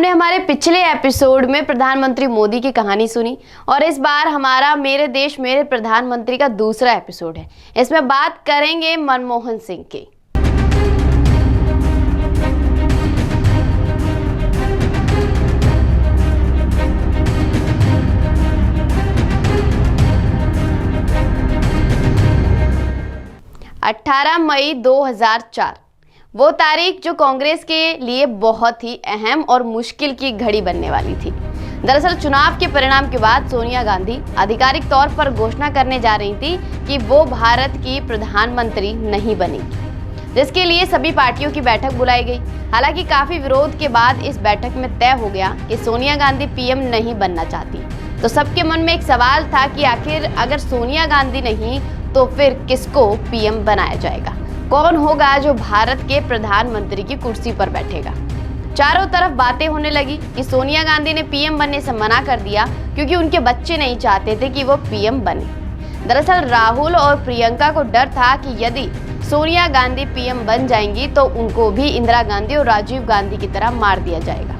आपने हमारे पिछले एपिसोड में प्रधानमंत्री मोदी की कहानी सुनी और इस बार हमारा मेरे देश मेरे प्रधानमंत्री का दूसरा एपिसोड है। इसमें बात करेंगे मनमोहन सिंह की। अठारह मई 2004 वो तारीख जो कांग्रेस के लिए बहुत ही अहम और मुश्किल की घड़ी बनने वाली थी। दरअसल चुनाव के परिणाम के बाद सोनिया गांधी आधिकारिक तौर पर घोषणा करने जा रही थी कि वो भारत की प्रधानमंत्री नहीं बनेगी, जिसके लिए सभी पार्टियों की बैठक बुलाई गई। हालांकि काफी विरोध के बाद इस बैठक में तय हो गया कि सोनिया गांधी पीएम नहीं बनना चाहती। तो सबके मन में एक सवाल था कि आखिर अगर सोनिया गांधी नहीं तो फिर किसको पीएम बनाया जाएगा, कौन होगा जो भारत के प्रधानमंत्री की कुर्सी पर बैठेगा। चारों तरफ बातें होने लगी कि सोनिया गांधी ने पीएम बनने से मना कर दिया क्योंकि उनके बच्चे नहीं चाहते थे कि वो पीएम बने। दरअसल राहुल और प्रियंका को डर था कि यदि सोनिया गांधी पीएम बन जाएंगी तो उनको भी इंदिरा गांधी और राजीव गांधी की तरह मार दिया जाएगा।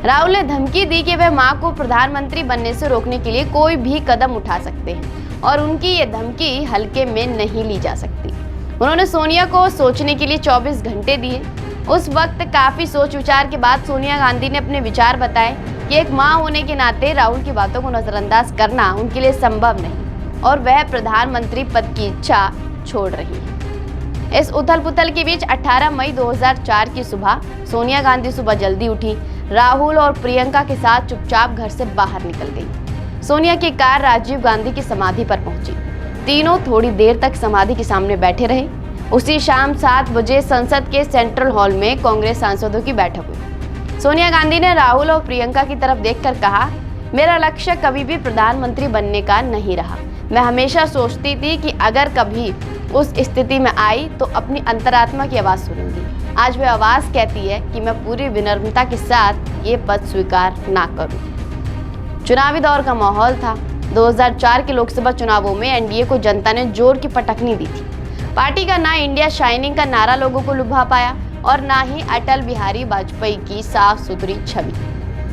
राहुल ने धमकी दी कि वह मां को प्रधानमंत्री बनने से रोकने के लिए कोई भी कदम उठा सकते हैं और उनकी ये धमकी हल्के में नहीं ली जा सकती। उन्होंने सोनिया को सोचने के लिए 24 घंटे दिए। उस वक्त काफी सोच विचार के बाद सोनिया गांधी ने अपने विचार बताए कि एक मां होने के नाते राहुल की बातों को नजरअंदाज करना उनके लिए संभव नहीं और वह प्रधानमंत्री पद की इच्छा छोड़ रही है। इस उथल पुथल के बीच 18 मई 2004 की सुबह सोनिया गांधी सुबह जल्दी उठी, राहुल और प्रियंका के साथ चुपचाप घर से बाहर निकल गई। सोनिया की कार राजीव गांधी की समाधि पर पहुंची। तीनों थोड़ी देर तक समाधि के सामने बैठे रहे। उसी शाम 7 बजे संसद के सेंट्रल हॉल में कांग्रेस सांसदों की बैठक हुई। सोनिया गांधी ने राहुल और प्रियंका की तरफ देखकर कहा, मेरा लक्ष्य कभी भी प्रधानमंत्री बनने का नहीं रहा। मैं हमेशा सोचती थी कि अगर कभी उस स्थिति में आई तो अपनी अंतरात्मा की आवाज़ सुनूंगी। आज वह आवाज़ कहती है कि मैं पूरी विनम्रता के साथ ये पद स्वीकार ना करूं। चुनावी दौर का माहौल था। 2004 के लोकसभा चुनावों में एनडीए को जनता ने जोर की पटकनी दी थी। पार्टी का ना इंडिया शाइनिंग का नारा लोगों को लुभा पाया और ना ही अटल बिहारी वाजपेयी की साफ सुथरी छवि।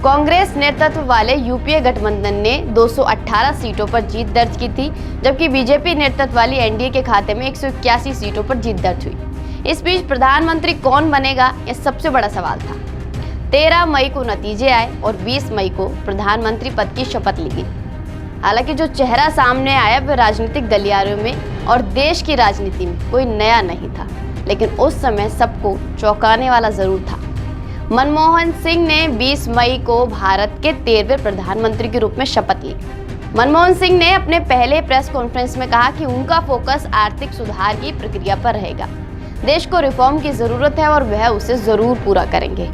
कांग्रेस नेतृत्व वाले यूपीए गठबंधन ने 218 सीटों पर जीत दर्ज की थी, जबकि बीजेपी नेतृत्व वाली एनडीए के खाते में 181 सीटों पर जीत दर्ज हुई। इस बीच प्रधानमंत्री कौन बनेगा, यह सबसे बड़ा सवाल था। 13 मई को नतीजे आए और 20 मई को प्रधानमंत्री पद की शपथ ली गई। हालांकि जो चेहरा सामने आया वह राजनीतिक गलियारों में और देश की राजनीति में कोई नया नहीं था, लेकिन उस समय सबको चौंकाने वाला जरूर था। मनमोहन सिंह ने 20 मई को भारत के 13वें प्रधानमंत्री के रूप में शपथ ली। मनमोहन सिंह ने अपने पहले प्रेस कॉन्फ्रेंस में कहा कि उनका फोकस आर्थिक सुधार की प्रक्रिया पर रहेगा। देश को रिफॉर्म की जरूरत है और वह उसे जरूर पूरा करेंगे।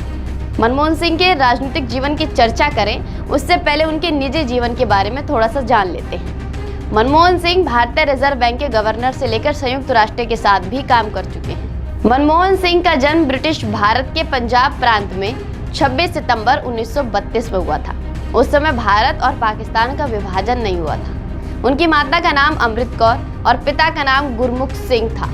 मनमोहन सिंह के राजनीतिक जीवन की चर्चा करें उससे पहले उनके निजी जीवन के बारे में थोड़ा सा जान लेते हैं। मनमोहन सिंह भारतीय रिजर्व बैंक के गवर्नर से लेकर संयुक्त राष्ट्र के साथ भी काम कर चुके हैं। मनमोहन सिंह का जन्म ब्रिटिश भारत के पंजाब प्रांत में 26 सितंबर 1932 में हुआ था। उस समय भारत और पाकिस्तान का विभाजन नहीं हुआ था। उनकी माता का नाम अमृत कौर और पिता का नाम गुरमुख सिंह था।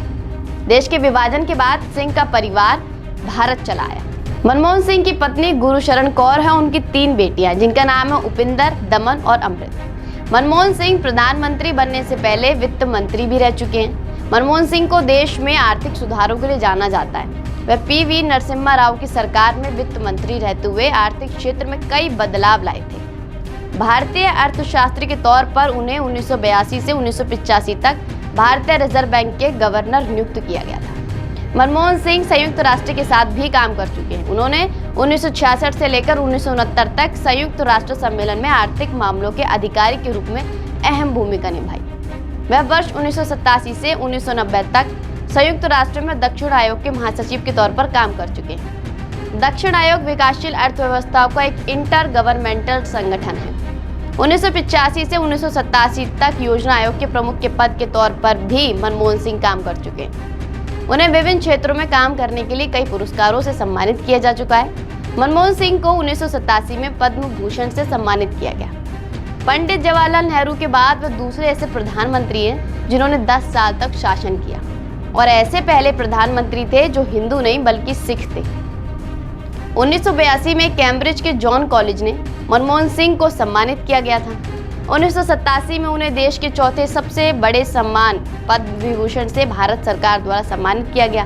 देश के विभाजन के बाद सिंह का परिवार भारत चला आया। मनमोहन सिंह की पत्नी गुरुशरण कौर है। उनकी 3 बेटियां जिनका नाम है उपिंदर, दमन और अमृत। मनमोहन सिंह प्रधानमंत्री बनने से पहले वित्त मंत्री भी रह चुके हैं। मनमोहन सिंह को देश में आर्थिक सुधारों के लिए जाना जाता है। वह पीवी नरसिम्हा राव की सरकार में वित्त मंत्री रहते हुए आर्थिक क्षेत्र में कई बदलाव लाए थे। भारतीय अर्थशास्त्री के तौर पर उन्हें 1982 से 1985 तक भारतीय रिजर्व बैंक के गवर्नर नियुक्त किया गया था। मनमोहन सिंह संयुक्त राष्ट्र के साथ भी काम कर चुके हैं। उन्होंने 1966 से लेकर 1969 तक संयुक्त राष्ट्र सम्मेलन में आर्थिक मामलों के अधिकारी के रूप में अहम भूमिका निभाई। वह वर्ष 1987 से 1990 तक संयुक्त राष्ट्र में दक्षिण आयोग के महासचिव के तौर पर काम कर चुके हैं। दक्षिण आयोग विकासशील अर्थव्यवस्थाओं का एक इंटर गवर्नमेंटल संगठन है। 1985 से 1987 तक योजना आयोग के प्रमुख के पद के तौर पर भी मनमोहन सिंह काम कर चुके हैं। उन्हें विभिन्न क्षेत्रों में काम करने के लिए कई पुरस्कारों से सम्मानित किया जा चुका है। मनमोहन सिंह को 1987 में पद्म भूषण से सम्मानित किया गया। पंडित जवाहरलाल नेहरू के बाद वह दूसरे ऐसे प्रधानमंत्री हैं जिन्होंने 10 साल तक शासन किया और ऐसे पहले प्रधानमंत्री थे जो हिंदू नहीं बल्कि सिख थे। 1982 में कैम्ब्रिज के जॉन कॉलेज ने मनमोहन सिंह को सम्मानित किया गया था। 1987 में उन्हें देश के चौथे सबसे बड़े सम्मान पद्म विभूषण से भारत सरकार द्वारा सम्मानित किया गया।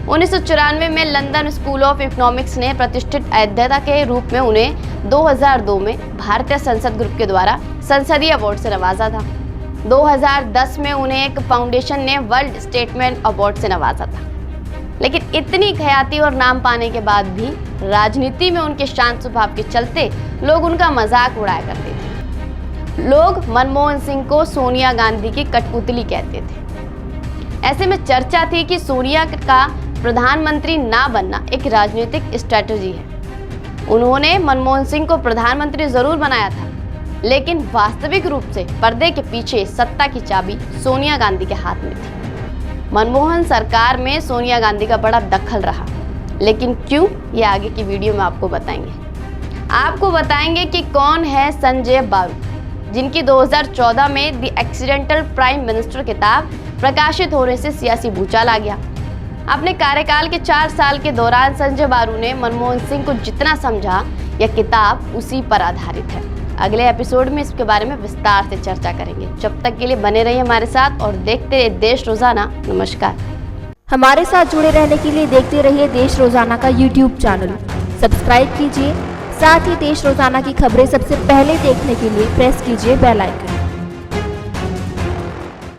1994 में लंदन स्कूल ऑफ इकोनॉमिक्स ने प्रतिष्ठित अध्येता के रूप में उन्हें 2002 में भारतीय संसद ग्रुप के द्वारा संसदीय अवार्ड से नवाजा था। 2010 में उन्हें एक फाउंडेशन ने वर्ल्ड स्टेटमेंट अवार्ड से नवाजा था। लेकिन इतनी ख्याति और नाम पाने के बाद भी राजनीति में उनके शांत स्वभाव के चलते लोग उनका मजाक उड़ाया करते थे। लोग मनमोहन सिंह को सोनिया गांधी की कठपुतली कहते थे। ऐसे में चर्चा थी कि सोनिया का प्रधानमंत्री ना बनना एक राजनीतिक स्ट्रेटजी है। उन्होंने मनमोहन सिंह को प्रधानमंत्री जरूर बनाया था, लेकिन वास्तविक रूप से पर्दे के पीछे सत्ता की चाबी सोनिया गांधी के हाथ में थी। मनमोहन सरकार में सोनिया गांधी का बड़ा दखल रहा, लेकिन क्यों, ये आगे की वीडियो में आपको बताएंगे। आपको बताएंगे कि कौन है संजय बारू, जिनकी 2014 में द एक्सीडेंटल प्राइम मिनिस्टर किताब प्रकाशित होने से सियासी भूचाल आ गया। अपने कार्यकाल के 4 साल के दौरान संजय बारू ने मनमोहन सिंह को जितना समझा, यह किताब उसी पर आधारित है। अगले एपिसोड में इसके बारे में विस्तार से चर्चा करेंगे। जब तक के लिए बने रहिए हमारे साथ और देखते रहिए देश रोजाना। नमस्कार। हमारे साथ जुड़े रहने के लिए देखते रहिए देश रोजाना का YouTube चैनल सब्सक्राइब कीजिए। साथ ही देश रोजाना की खबरें सबसे पहले देखने के लिए प्रेस कीजिए बेल आइकन।